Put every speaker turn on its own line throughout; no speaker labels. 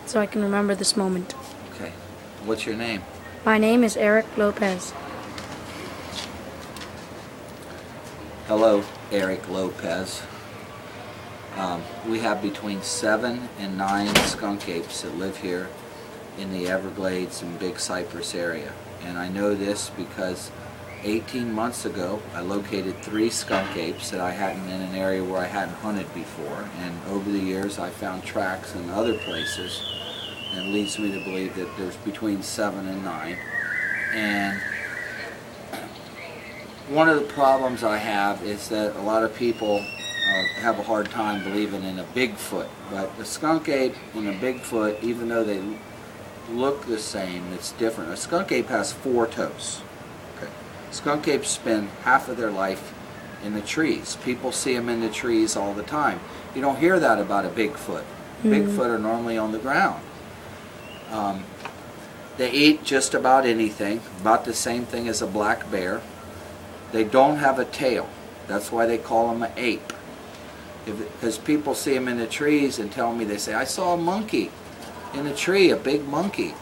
so I can remember this moment.
Okay. What's your name?
My name is Eric Lopez.
Hello, Eric Lopez. We have between 7 and 9 skunk apes that live here in the Everglades and Big Cypress area. And I know this because 18 months ago I located 3 skunk apes that I hadn't in an area where I hadn't hunted before. And over the years I found tracks in other places, and it leads me to believe that there's between 7 and 9. And one of the problems I have is that a lot of people have a hard time believing in a Bigfoot. But the skunk ape and a Bigfoot, even though they look the same, it's different. A skunk ape has 4 toes. Okay. Skunk apes spend half of their life in the trees. People see them in the trees all the time. You don't hear that about a Bigfoot. Bigfoot are normally on the ground. They eat just about anything, about the same thing as a black bear. They don't have a tail. That's why they call them an ape. Because people see them in the trees and tell me, they say, I saw a monkey in a tree, a big monkey.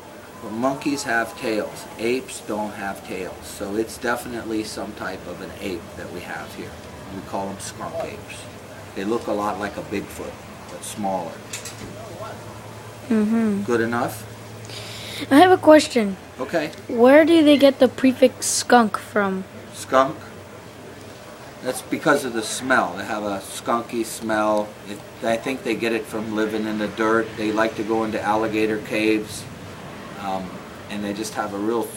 But monkeys have tails. Apes don't have tails. So it's definitely some type of an ape that we have here. We call them skunk apes. They look a lot like a Bigfoot, but smaller. Good enough?
I have a question.
Okay.
Where do they get the prefix skunk from?
Skunk? That's because of the smell. They have a skunky smell. I think they get it from living in the dirt. They like to go into alligator caves, and they just have a real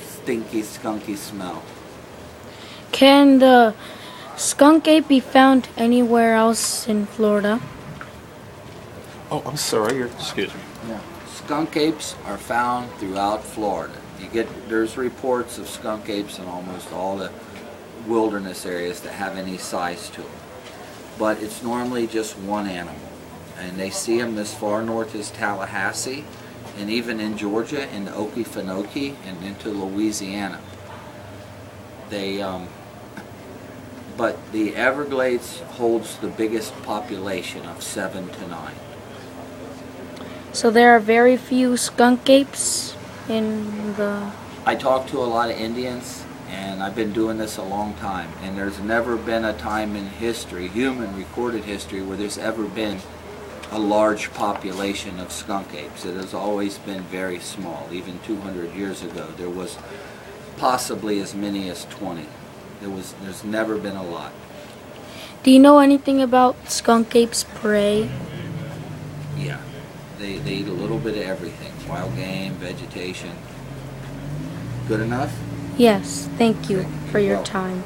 stinky, skunky smell.
Can the skunk ape be found anywhere else in Florida?
Oh, I'm sorry. Excuse me.
Yeah. Skunk apes are found throughout Florida. There's reports of skunk apes in almost all the wilderness areas that have any size to them. But it's normally just one animal. And they see them as far north as Tallahassee, and even in Georgia, in the Okefenokee, and into Louisiana. But the Everglades holds the biggest population of 7 to 9.
So there are very few skunk apes in the...
I talk to a lot of Indians, and I've been doing this a long time, and there's never been a time in history, human recorded history, where there's ever been a large population of skunk apes. It has always been very small. Even 200 years ago there was possibly as many as 20. There's never been a lot.
Do you know anything about skunk apes' prey?
Yeah, they eat a little bit of everything. Wild game, vegetation. Good enough?
Yes, thank you for your
welcome.
time.